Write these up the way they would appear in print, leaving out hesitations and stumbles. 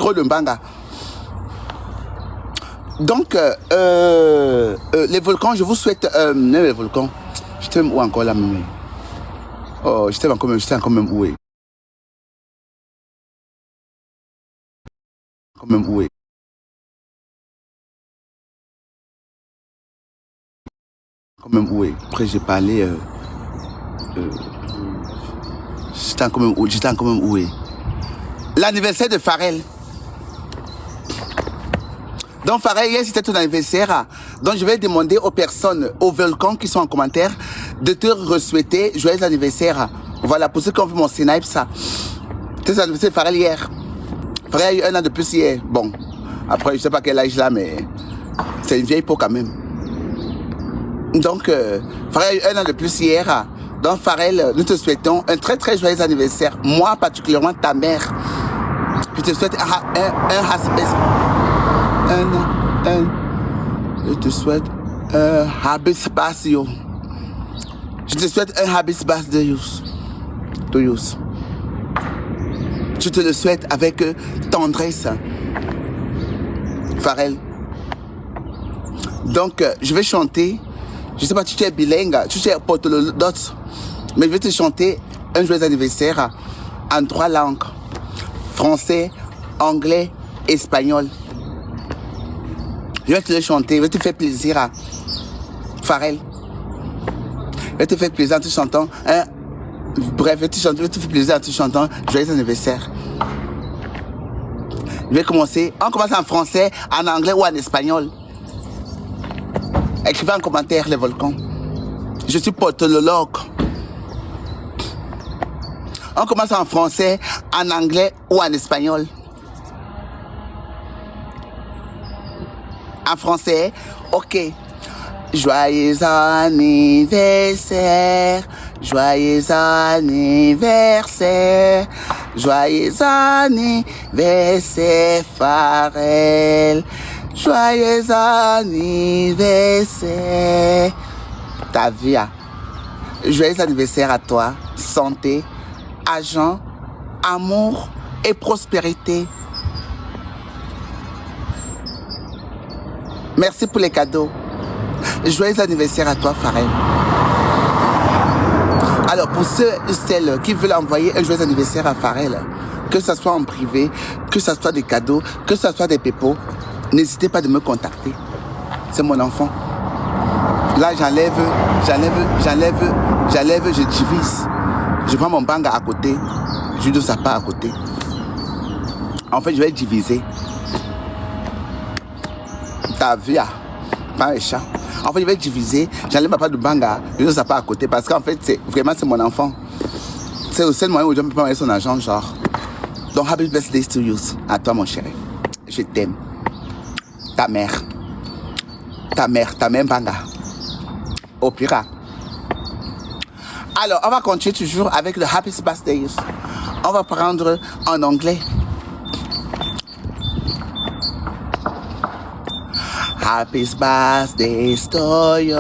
trop de mbanga. Donc, les volcans, je vous souhaite... les volcans, j'étais où encore là même? Oh, j'étais encore même où? Quand même où? Quand même où? Après, j'ai parlé... j'étais encore même où? L'anniversaire de Pharrell. Donc Pharrell, hier c'était ton anniversaire. Donc je vais demander aux personnes, aux volcans qui sont en commentaire, de te souhaiter joyeux anniversaire. Voilà, pour ceux qui ont vu mon snipe, ça. C'était son anniversaire de Pharrell hier. Pharrell a eu 1 an de plus hier. Bon, après je sais pas quel âge là, mais c'est une vieille peau quand même. Donc Pharrell a eu 1 an de plus hier. Donc Pharrell, nous te souhaitons un très très joyeux anniversaire. Moi particulièrement ta mère. Je te souhaite je te souhaite un happy spatio. Je te souhaite un happy birthday to you. Je te le souhaite avec tendresse, Pharrell. Donc, je vais chanter. Je ne sais pas si tu es bilingue, si tu es polyglotte, mais je vais te chanter un joyeux anniversaire en 3 langues. Français, anglais, espagnol. Je vais te le chanter, je vais te faire plaisir à Pharrell. Je vais te faire plaisir en te chantant. Bref, je vais te faire plaisir en te chantant joyeux anniversaire. Je vais commencer. On commence en français, en anglais ou en espagnol. Écrivez en commentaire les volcans. Je suis polyglotte. On commence en français, en anglais ou en espagnol. En français, ok. Joyeux anniversaire, joyeux anniversaire, joyeux anniversaire Pharrell, joyeux anniversaire. Ta vie, joyeux anniversaire à toi, santé, argent, amour et prospérité. Merci pour les cadeaux. Joyeux anniversaire à toi, Pharrell. Alors, pour ceux et celles qui veulent envoyer un joyeux anniversaire à Pharrell, que ce soit en privé, que ce soit des cadeaux, que ce soit des pépos, n'hésitez pas de me contacter. C'est mon enfant. Là, j'enlève, je divise. Je prends mon banga à côté, je dois ça pas à côté. En fait, je vais diviser. Ta vie, pas méchant. En fait, je vais diviser. J'enlève pas de banga, je dois ça pas à côté parce qu'en fait, c'est mon enfant. C'est le seul moyen où je peux pas mettre son argent, genre. Donc, happy birthday to you. À toi, mon chéri. Je t'aime. Ta mère banga. Au pire. Alors, on va continuer toujours avec le happy birthday. On va prendre en anglais. Happy birthday to you.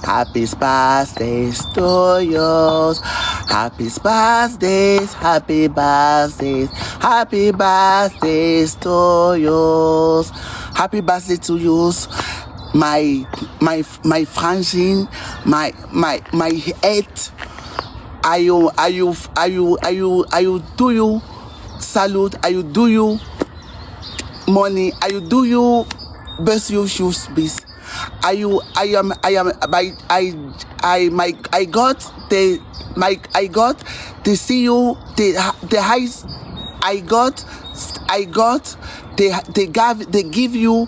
Happy birthday to you. Happy birthdays, happy birthdays, happy birthdays to you. Happy birthday to you. My frangine, my head. Are you do you salute? Are you do you money? Are you do you best you shoes bis? I got to see you the highs I got they give here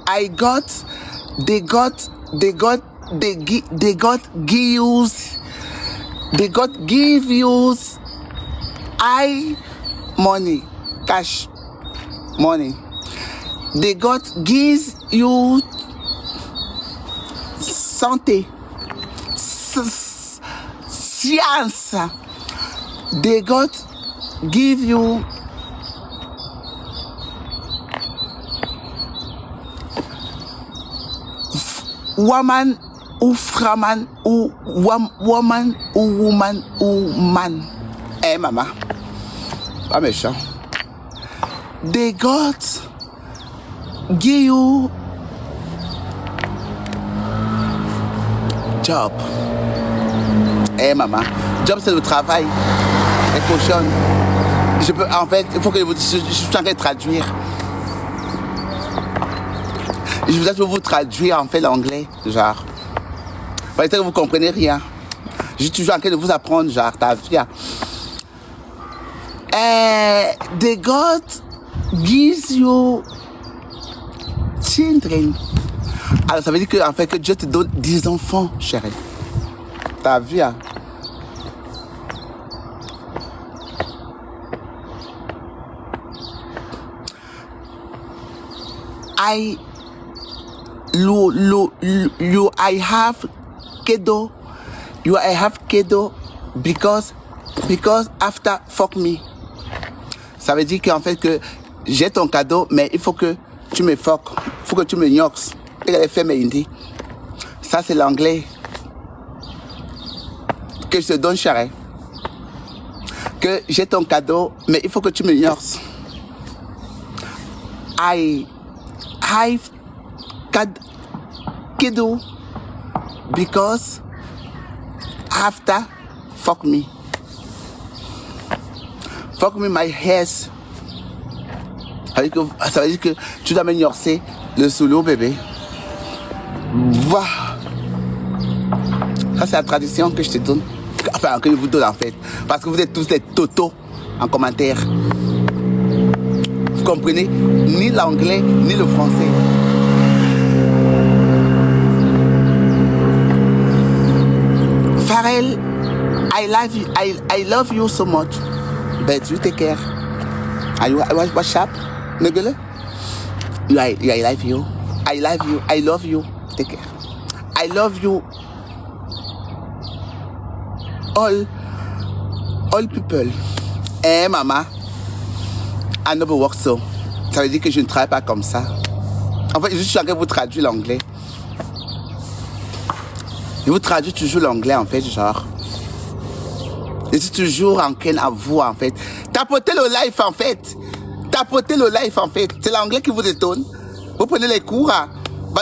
I got they got give you I money cash money they got gives you santé science they got give you woman ou framan, ou woman, ou woman, ou man. Eh, maman, pas méchant. They got give you job. Eh, maman, job c'est le travail. Les cochonnes. Je peux, en fait, il faut que je suis en train de traduire. Je voudrais vous traduire en fait l'anglais, genre. Peut-être que vous comprenez rien. Je suis toujours en train de vous apprendre, genre, ta vie. The God gives you children. Alors ça veut dire que, en fait, que Dieu te donne 10 enfants, chérie. Ta vie. I have kiddo. I have kiddo because after fuck me. Ça veut dire qu'en fait que j'ai ton cadeau, mais il faut que tu me fuck. Il faut que tu me gnox. Et les femmes indie. Ça c'est l'anglais que je te donne, chérie. Que j'ai ton cadeau, mais il faut que tu me gnox. I have kiddo because after fuck me my hairs. Ça veut dire que tu dois me gnorcer le sous-l'eau, bébé. Wow. Ça c'est la tradition que je te donne, enfin que je vous donne en fait, parce que vous êtes tous des totos en commentaire. Vous comprenez ni l'anglais ni le français. Pharrell, I love you so much, but you take care. What's up, nigga? I love you. I love you. Take care. I love you. All people. Eh, maman. I never work so. Ça veut dire que je ne travaille pas comme ça. En fait, je suis en train de vous traduire l'anglais. Je vous traduis toujours l'anglais, en fait, genre. Je suis toujours en train à vous, en fait. Tapotez le live, en fait. Tapotez le live, en fait. C'est l'anglais qui vous étonne. Vous prenez les cours. Hein.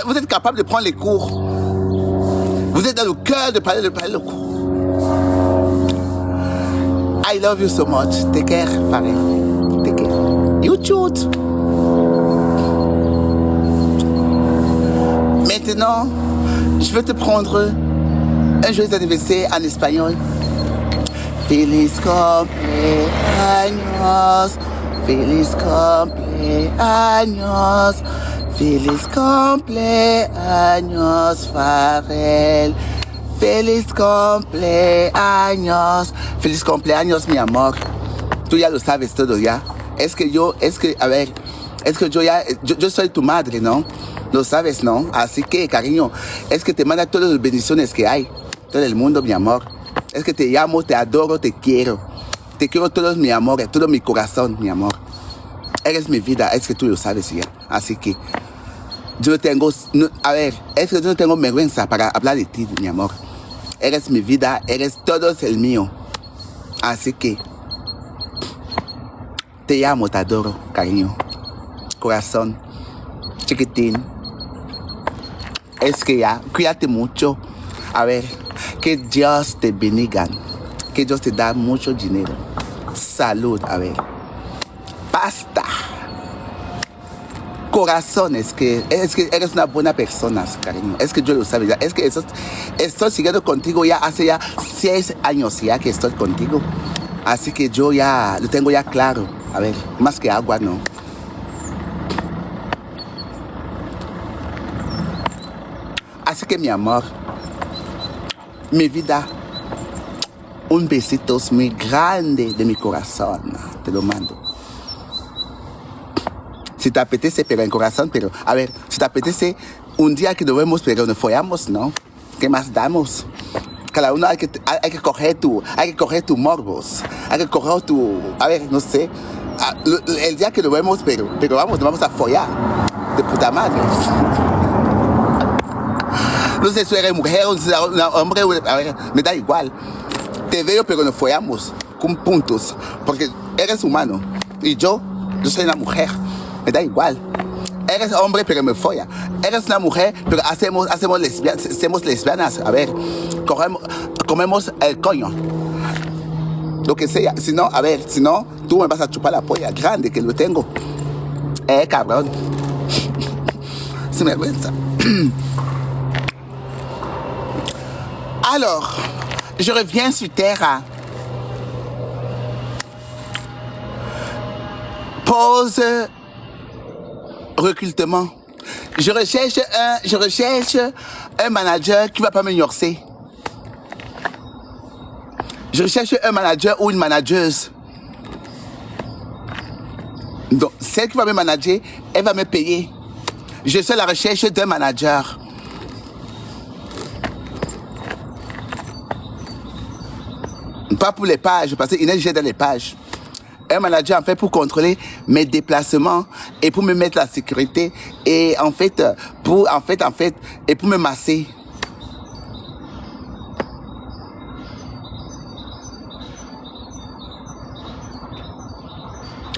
Vous êtes capable de prendre les cours. Vous êtes dans le cœur de parler le cours. I love you so much. Take care, Pharrell. Take care. You shoot. Maintenant, je vais te prendre un joyeux anniversaire en espagnol. Feliz cumpleaños. Feliz cumpleaños. Feliz cumpleaños, Pharrell. Feliz cumpleaños. Feliz cumpleaños, mi amor. Tú ya lo sabes todo, ¿ya? A ver, es que yo soy tu madre, ¿no? Lo sabes, ¿no? Así que, cariño, es que te manda todas las bendiciones que hay. Todo el mundo, mi amor. Es que te amo, te adoro, te quiero. Te quiero todo mi amor, todo mi corazón, mi amor. Eres mi vida, es que tú lo sabes ya. Así que yo no tengo, es que yo no tengo vergüenza para hablar de ti, mi amor. Eres mi vida, eres todo el mío. Así que te amo, te adoro, cariño. Corazón, chiquitín. Es que ya, cuídate mucho. A ver, que Dios te bendiga. Que Dios te da mucho dinero. Salud, a ver. Basta. Corazón, es que eres una buena persona, cariño. Es que yo lo sabía. Es que estoy siguiendo contigo ya hace ya 6 años ya que estoy contigo. Así que yo ya lo tengo ya claro. A ver, más que agua, no. Así que mi amor, mi vida, un besito muy grande de mi corazón. Te lo mando. Si te apetece, pero en corazón, pero a ver, si te apetece un día que nos vemos, pero nos follamos, ¿no? ¿Qué más damos? Cada uno hay que coger tu morbos, hay que coger tu, a ver, no sé, el día que nos vemos, pero nos vamos a follar, de puta madre. no sé si eres mujer o si eres hombre, me da igual. Te veo pero nos follamos con puntos, porque eres humano y yo soy una mujer, me da igual. Eres hombre pero me folla. Eres una mujer pero hacemos lesbianas, a ver, comemos el coño. Lo que sea, si no, a ver, si no, tú me vas a chupar la polla grande que lo tengo. Cabrón. Sin vergüenza. Alors, je reviens sur Terre. Pause, recrutement. Je recherche un manager qui va pas me yorcer. Je recherche un manager ou une manageuse. Donc, celle qui va me manager, elle va me payer. Je suis à la recherche d'un manager. Pas pour les pages, parce qu'il gère dans les pages. Un manager, en fait, pour contrôler mes déplacements et pour me mettre la sécurité et pour me masser.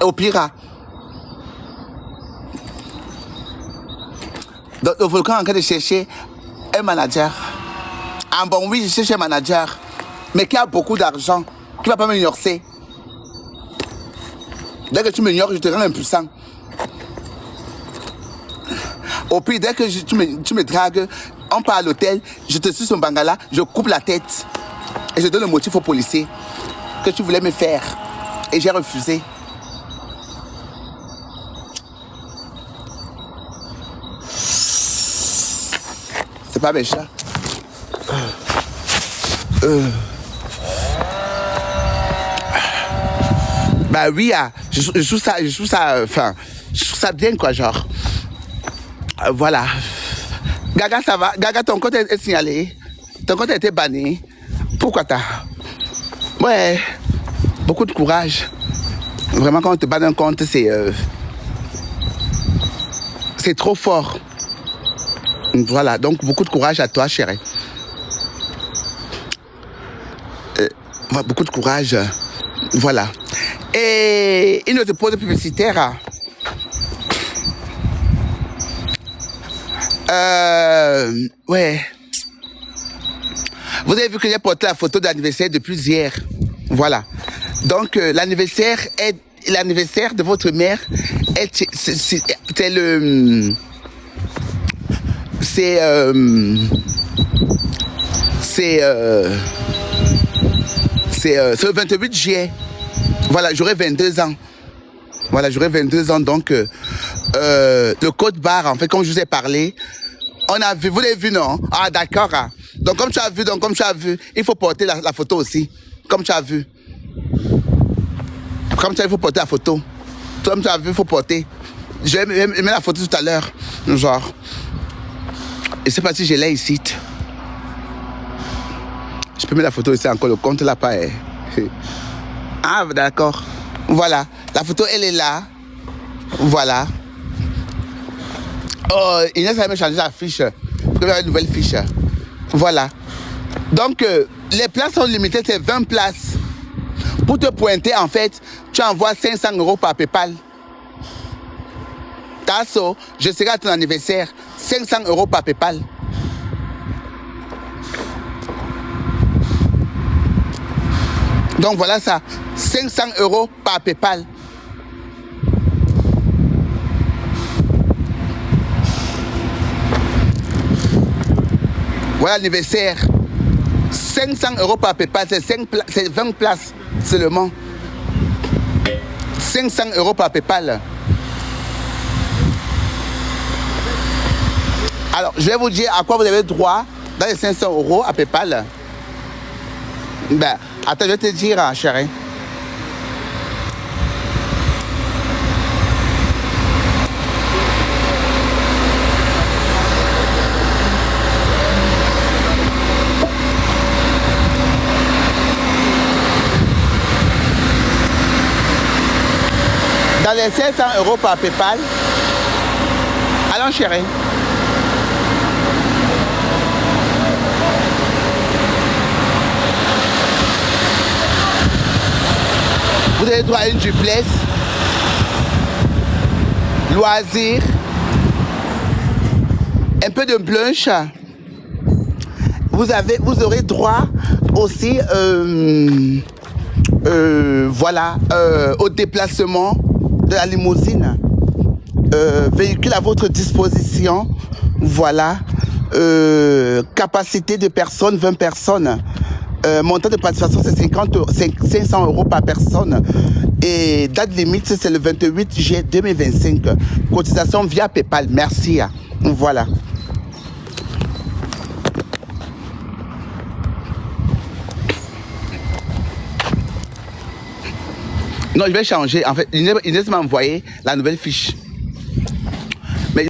Au pire, donc le volcan est en train de chercher un manager. Ah bon, oui, je cherche un manager, mais qui a beaucoup d'argent, qui va pas me ignorer. Dès que tu m'ignores, je te rends impuissant. Au pire, dès que tu me dragues, on part à l'hôtel, je te suis son bangala, je coupe la tête et je donne le motif au policier que tu voulais me faire. Et j'ai refusé. C'est pas méchant. Bah oui, je trouve ça bien, quoi, genre. Voilà. Gaga, ça va? Gaga, ton compte est signalé. Ton compte a été banni. Pourquoi t'as? Ouais, beaucoup de courage. Vraiment, quand on te banne un compte, c'est trop fort. Voilà, donc beaucoup de courage à toi, chérie. Beaucoup de courage. Voilà. Et une autre pause publicitaire. Ouais. Vous avez vu que j'ai porté la photo d'anniversaire depuis hier. Voilà. Donc, l'anniversaire de votre mère, c'est le le 28 juillet. Voilà, j'aurai 22 ans. Voilà, j'aurai 22 ans. Donc, le code barre, en fait, comme je vous ai parlé, on a vu, vous l'avez vu, non? Ah, d'accord. Donc, comme tu as vu, il faut porter la photo aussi. Comme tu as vu. Il faut porter la photo. Comme tu as vu, il faut porter. Je vais mettre la photo tout à l'heure. Genre. Je sais pas si je l'ai ici. Je peux mettre la photo ici encore. Le compte là pas. Ah, d'accord. Voilà. La photo, elle est là. Voilà. Oh, Inès va me changer la fiche. Pour avoir une nouvelle fiche. Voilà. Donc, les places sont limitées, c'est 20 places. Pour te pointer, en fait, tu envoies 500 € par PayPal. Tasso, je serai à ton anniversaire. 500 € par PayPal. Donc voilà ça. 500 € par PayPal. Voilà l'anniversaire. 500 € par PayPal, c'est 20 places seulement. 500 € par PayPal. Alors, je vais vous dire à quoi vous avez droit dans les 500 € à PayPal. Ben, attends, je vais te dire, chérie. Dans les 500 € par PayPal, allons, chérie. Vous avez droit à une duplex, loisirs, un peu de blanche. Vous aurez droit aussi voilà, au déplacement de la limousine. Véhicule à votre disposition. Voilà. Capacité de personnes, 20 personnes. Montant de participation, c'est 500 € par personne. Et date limite, c'est le 28 juillet 2025. Cotisation via PayPal. Merci. Voilà. Non, je vais changer. En fait, Inès m'a envoyé la nouvelle fiche.